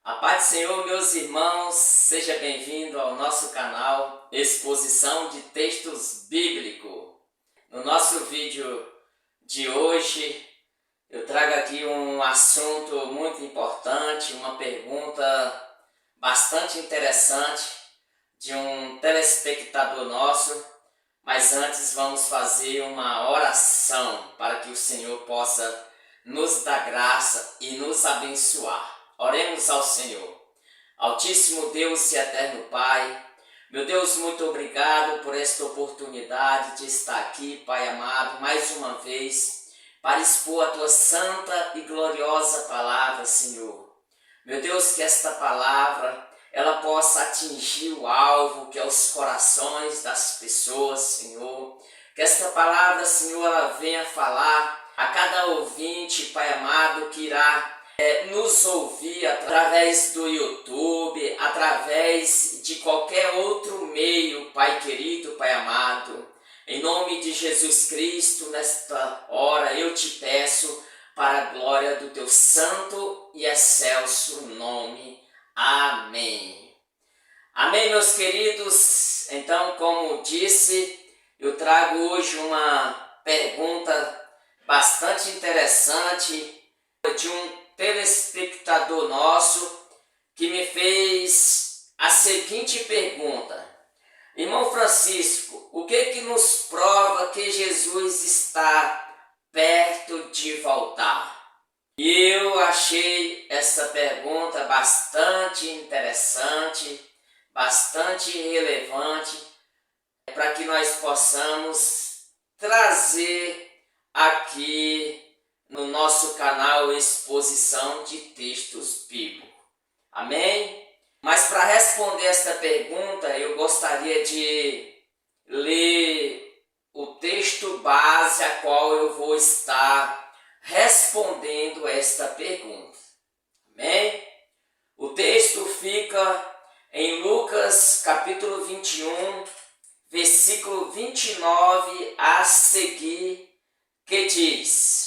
A paz do Senhor, meus irmãos, seja bem-vindo ao nosso canal Exposição de Textos Bíblicos. No nosso vídeo de hoje, eu trago aqui um assunto muito importante, uma pergunta bastante interessante de um telespectador nosso, mas antes vamos fazer uma oração para que o Senhor possa nos dar graça e nos abençoar. Oremos ao Senhor. Altíssimo Deus e eterno Pai, meu Deus, muito obrigado por esta oportunidade de estar aqui, Pai amado, mais uma vez, para expor a Tua santa e gloriosa palavra, Senhor. Meu Deus, que esta palavra, ela possa atingir o alvo, que é os corações das pessoas, Senhor. Que esta palavra, Senhor, ela venha falar a cada ouvinte, Pai amado, que irá nos ouvir através do YouTube, através de qualquer outro meio, Pai querido, Pai amado. Em nome de Jesus Cristo, nesta hora eu te peço para a glória do teu santo e excelso nome. Amém. Amém, meus queridos. Então, como disse, eu trago hoje uma pergunta bastante interessante de um telespectador nosso que me fez a seguinte pergunta: Irmão Francisco, o que nos prova que Jesus está perto de voltar? E eu achei essa pergunta bastante interessante, bastante relevante, para que nós possamos trazer aqui no nosso canal Exposição de Textos Bíblicos. Amém? Mas para responder esta pergunta, eu gostaria de ler o texto base a qual eu vou estar respondendo esta pergunta. Amém? O texto fica em Lucas capítulo 21, versículo 29 a seguir, que diz: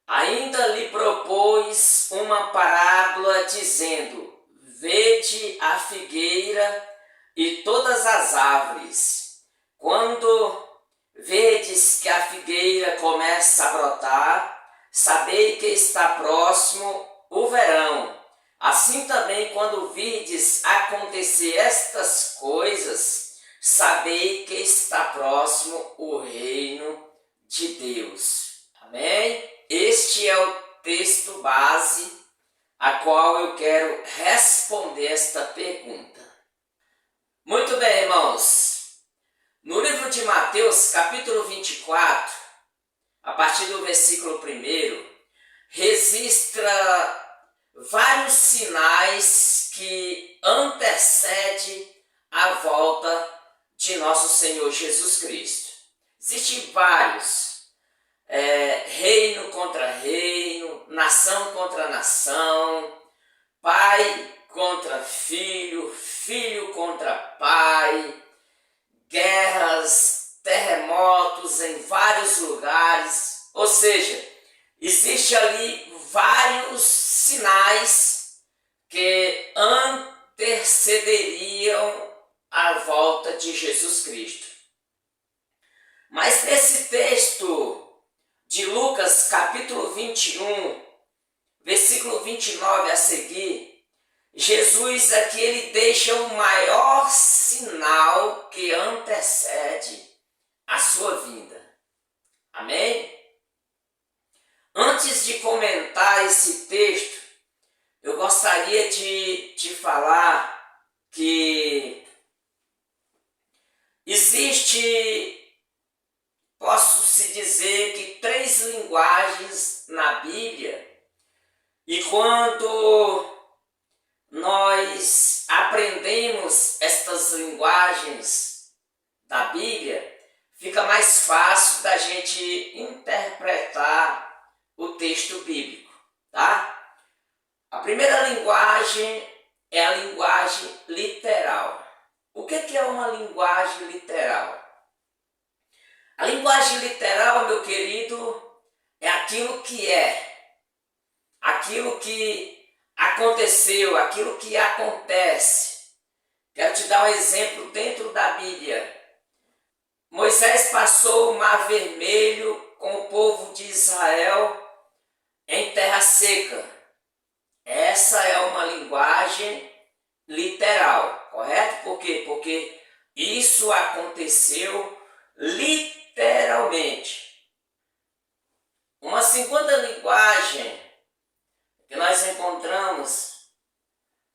Ainda lhe propôs uma parábola, dizendo: Vede a figueira e todas as árvores. Quando vedes que a figueira começa a brotar, sabei que está próximo o verão. Assim também, quando virdes acontecer estas coisas, sabei que está próximo o reino de Deus. Amém? Este é o texto base a qual eu quero responder esta pergunta. Muito bem, irmãos. No livro de Mateus, capítulo 24, a partir do versículo 1, registra vários sinais que antecedem a volta de nosso Senhor Jesus Cristo. Existem vários. Reino contra reino, nação contra nação, pai contra filho, filho contra pai, guerras, terremotos em vários lugares. Ou seja, existe ali vários sinais que antecederiam a volta de Jesus Cristo. Mas nesse texto de Lucas, capítulo 21, versículo 29 a seguir, Jesus aqui ele deixa o maior sinal que antecede a sua vinda. Amém? Antes de comentar esse texto, eu gostaria de falar que existe, posso-se dizer que 3 linguagens na Bíblia, e quando nós aprendemos estas linguagens da Bíblia, fica mais fácil da gente interpretar o texto bíblico, tá? A primeira linguagem é a linguagem literal. O que é uma linguagem literal? A linguagem literal, meu querido, é aquilo que aconteceu, aquilo que acontece. Quero te dar um exemplo dentro da Bíblia. Moisés passou o Mar Vermelho com o povo de Israel em terra seca. Essa é uma linguagem literal, correto? Por quê? Porque isso aconteceu literalmente. Uma segunda linguagem que nós encontramos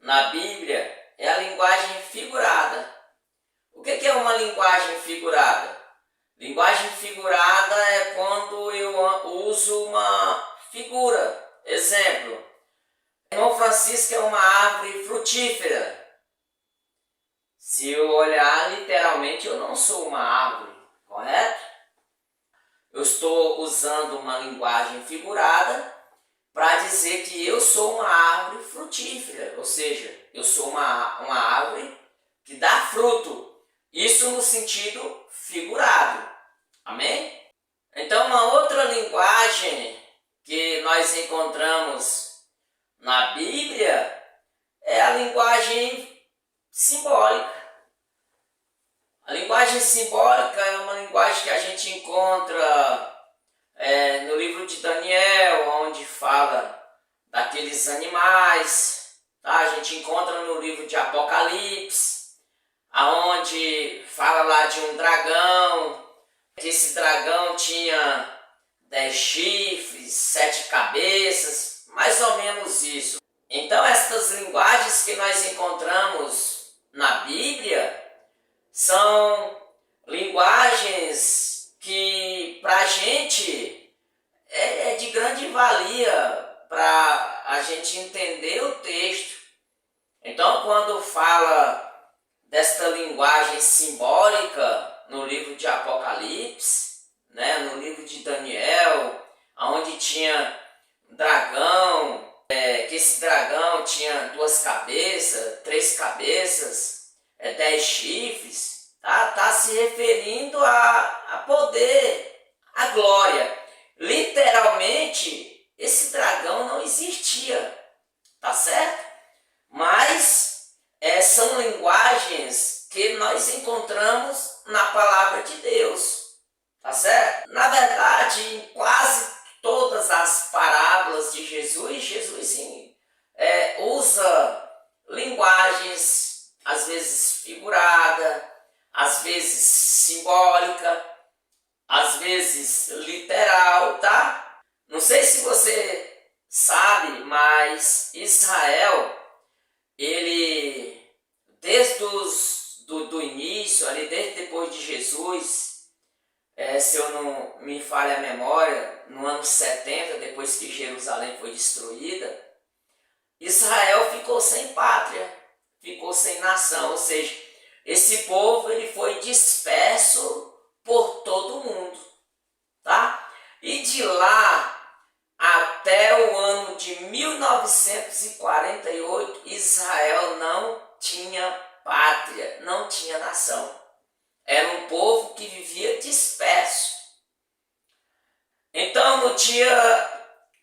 na Bíblia é a linguagem figurada. O que é uma linguagem figurada? Linguagem figurada é quando eu uso uma figura. Exemplo, irmão Francisco é uma árvore frutífera. Se eu olhar literalmente, eu não sou uma árvore, correto? Eu estou usando uma linguagem figurada para dizer que eu sou uma árvore frutífera, ou seja, eu sou uma árvore que dá fruto. Isso no sentido figurado. Amém? Então, uma outra linguagem que nós encontramos na Bíblia é a linguagem simbólica. A linguagem simbólica é uma linguagem que a gente encontra no livro de Daniel, onde fala daqueles animais. Tá? A gente encontra no livro de Apocalipse, aonde fala lá de um dragão, que esse dragão tinha 10 chifres, 7 cabeças, mais ou menos isso. Então, essas linguagens que nós encontramos na Bíblia são linguagens que para a gente é de grande valia para a gente entender o texto. Então, quando fala desta linguagem simbólica no livro de Apocalipse, né, no livro de Daniel, onde tinha um dragão, que esse dragão tinha 2 cabeças, 3 cabeças, 10 chifres, tá se referindo a poder, a glória. Literalmente, esse dragão não existia, tá certo? Mas são linguagens que nós encontramos na palavra de Deus, tá certo? Na verdade, em quase todas as parábolas de Jesus, sim, usa linguagens, às vezes figurada, às vezes simbólica, às vezes literal, tá? Não sei se você sabe, mas Israel, ele, desde do início, ali, desde depois de Jesus, se eu não me falha a memória, no ano 70, depois que Jerusalém foi destruída, Israel ficou sem pátria, ficou sem nação, ou seja, esse povo ele foi disperso por todo o mundo, tá? E de lá até o ano de 1948, Israel não tinha pátria, não tinha nação. Era um povo que vivia disperso. Então, no dia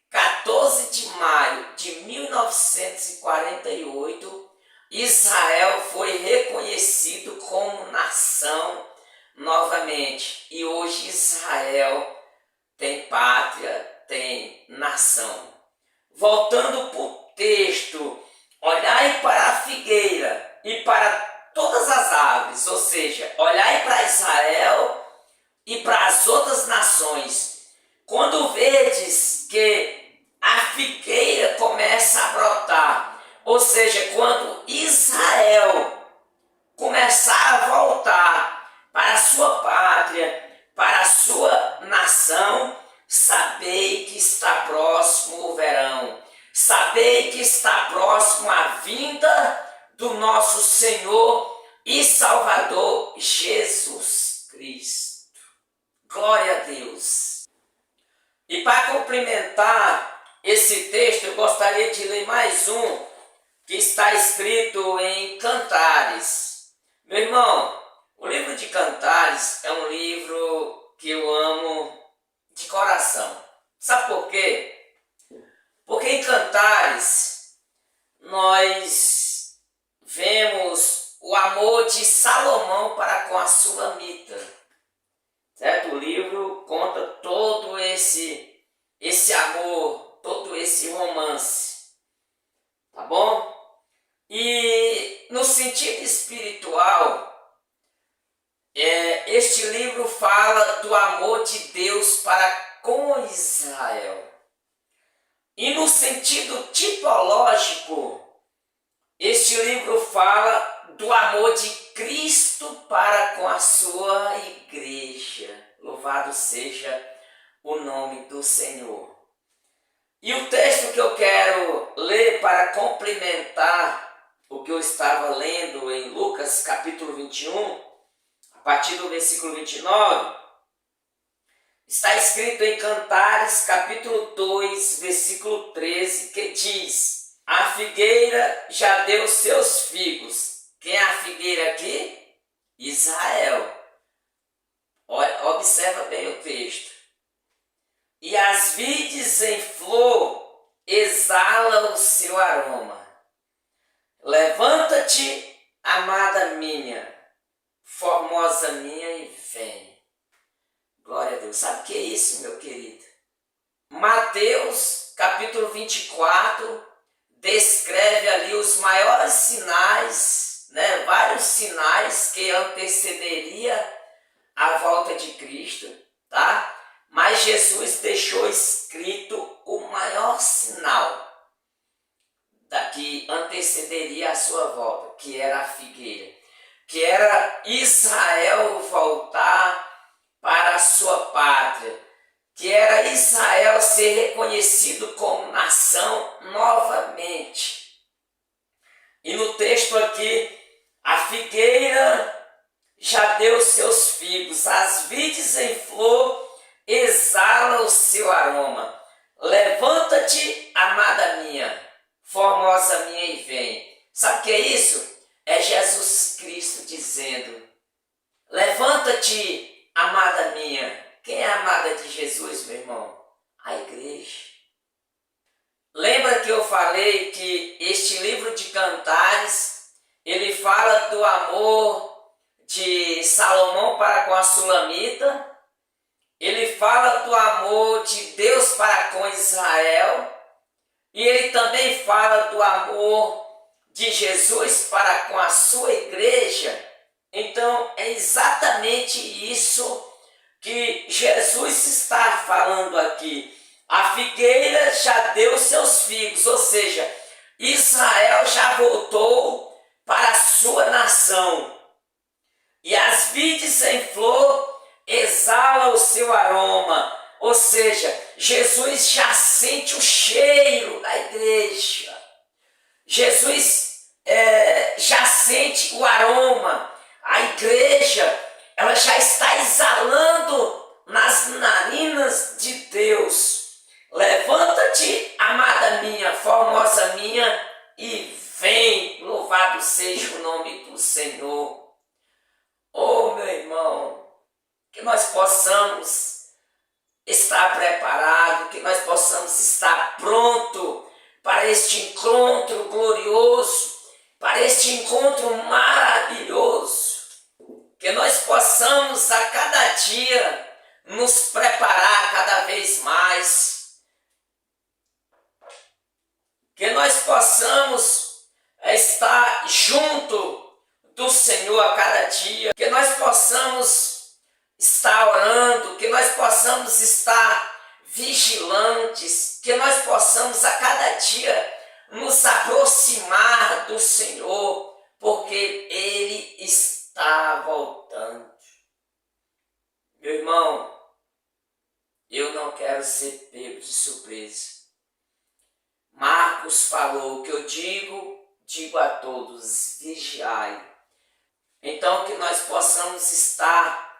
14 de maio de 1948, Israel foi reconhecido como nação novamente. E hoje Israel tem pátria, tem nação. Voltando para o texto, olhai para a figueira e para todas as árvores, ou seja, olhai para Israel e para as outras nações. Quando vedes que a figueira começa a brotar, ou seja, quando Israel começar a voltar para a sua pátria, para a sua nação, sabei que está próximo o verão. Sabei que está próximo a vinda do nosso Senhor e Salvador Jesus Cristo. Glória a Deus. E para complementar esse texto, eu gostaria de ler mais um que está escrito em Cantares. Meu irmão, o livro de Cantares é um livro que eu amo de coração. Sabe por quê? Porque em Cantares nós vemos o amor de Salomão para com a Sulamita. Certo? O livro conta todo esse amor, todo esse romance. Tá bom? E no sentido espiritual, este livro fala do amor de Deus para com Israel. E no sentido tipológico, este livro fala do amor de Cristo para com a sua igreja. Louvado seja o nome do Senhor. E o texto que eu quero ler para complementar o que eu estava lendo em Lucas capítulo 21, a partir do versículo 29, está escrito em Cantares capítulo 2, versículo 13, que diz: a figueira já deu seus figos. Quem é a figueira aqui? Israel. Observa bem o texto. E as vides em flor exala o seu aroma. Levanta-te, amada minha, formosa minha, e vem. Glória a Deus. Sabe o que é isso, meu querido? Mateus, capítulo 24, descreve ali os maiores sinais, vários sinais que antecederia a volta de Cristo, tá? Mas Jesus deixou escrito o maior sinal que antecederia a sua volta, que era a figueira, que era Israel voltar para a sua pátria, que era Israel ser reconhecido como nação novamente. E no texto aqui, a figueira já deu seus figos, as vides em flor exala o seu aroma. Levanta-te, amada minha, formosa minha, e vem. Sabe o que é isso? É Jesus Cristo dizendo: levanta-te, amada minha. Quem é a amada de Jesus, meu irmão? A igreja. Lembra que eu falei que este livro de Cantares, ele fala do amor de Salomão para com a Sulamita, ele fala do amor de Deus para com Israel, e ele também fala do amor de Jesus para com a sua igreja. Então é exatamente isso que Jesus está falando aqui. A figueira já deu seus figos, ou seja, Israel já voltou para a sua nação. E as vides em flor exala o seu aroma, ou seja, Jesus já sente o cheiro da igreja. Jesus já sente o aroma. A igreja, ela já está exalando nas narinas de Deus. Levanta-te, amada minha, formosa minha, e vem. Louvado seja o nome do Senhor. Oh, meu irmão, que nós possamos estar preparados, que nós possamos estar pronto para este encontro glorioso, para este encontro maravilhoso. Que nós possamos a cada dia nos preparar cada vez mais. Que nós possamos estar junto do Senhor a cada dia. Que nós possamos estar orando, que nós possamos estar vigilantes, que nós possamos a cada dia nos aproximar do Senhor, porque Ele está voltando. Meu irmão, eu não quero ser pego de surpresa. Marcos falou: o que eu digo a todos, vigiai. Então que nós possamos estar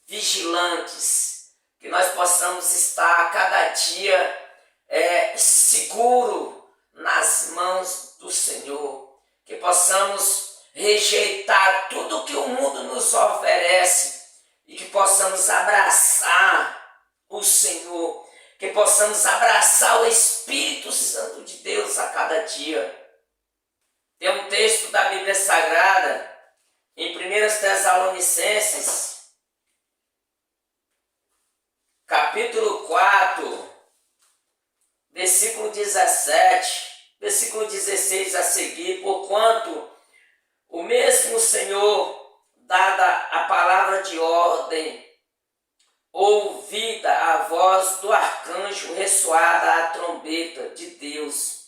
vigilantes, que nós possamos estar a cada dia seguro nas mãos do Senhor, que possamos rejeitar tudo que o mundo nos oferece e que possamos abraçar o Senhor, que possamos abraçar o Espírito Santo de Deus a cada dia. Tessalonicenses, capítulo 4, versículo 17, versículo 16 a seguir, porquanto o mesmo Senhor, dada a palavra de ordem, ouvida a voz do arcanjo, ressoada a trombeta de Deus,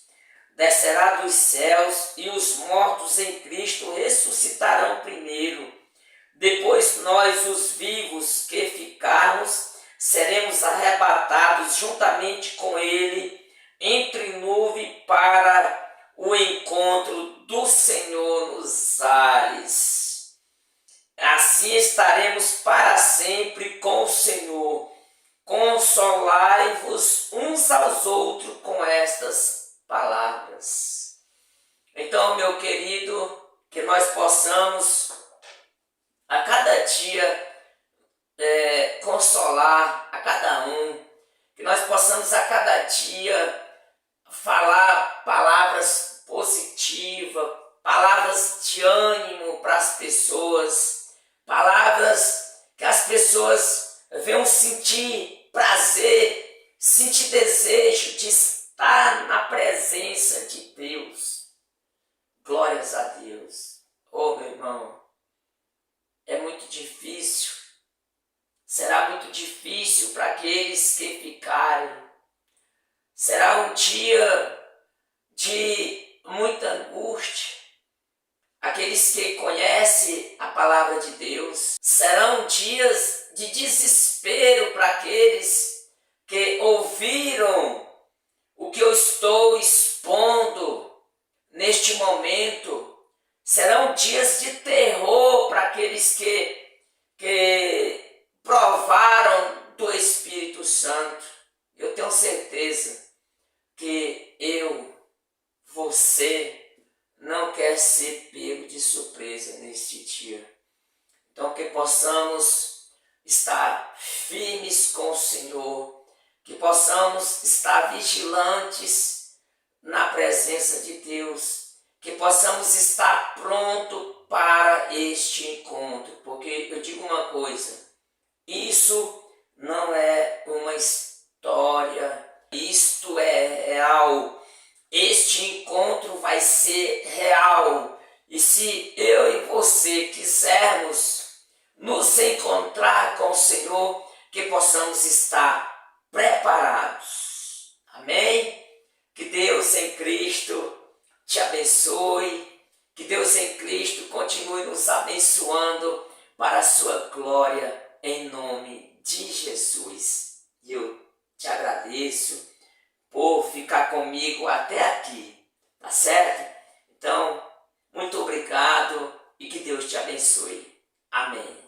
descerá dos céus, e os mortos em Cristo ressuscitarão primeiro. Depois nós, os vivos que ficarmos, seremos arrebatados juntamente com Ele entre nuvem para o encontro do Senhor nos ares. Assim estaremos para sempre com o Senhor. Consolai-vos uns aos outros com estas palavras. Então, meu querido, que nós possamos a cada dia consolar a cada um, que nós possamos a cada dia falar palavras positivas, palavras de ânimo para as pessoas, palavras que as pessoas venham sentir prazer, sentir desejo de estar na presença de Deus. Glórias a Deus. Oh, meu irmão, é muito difícil, será muito difícil para aqueles que ficarem. Será um dia de muita angústia. Aqueles que conhecem a palavra de Deus. Serão dias de desespero para aqueles que ouviram o que eu estou expondo neste momento. Serão dias de terror para aqueles que provaram do Espírito Santo. Eu tenho certeza que você não quer ser pego de surpresa neste dia. Então que possamos estar firmes com o Senhor, que possamos estar vigilantes na presença de Deus, que possamos estar pronto para este encontro, porque eu digo uma coisa, isso não é uma história, isto é real. Este encontro vai ser real. E se eu e você quisermos nos encontrar com o Senhor, que possamos estar preparados. Amém? Que Deus em Cristo te abençoe. Que Deus em Cristo continue nos abençoando para a sua glória, em nome de Jesus. E eu te agradeço por ficar comigo até aqui, tá certo? Então, muito obrigado e que Deus te abençoe. Amém.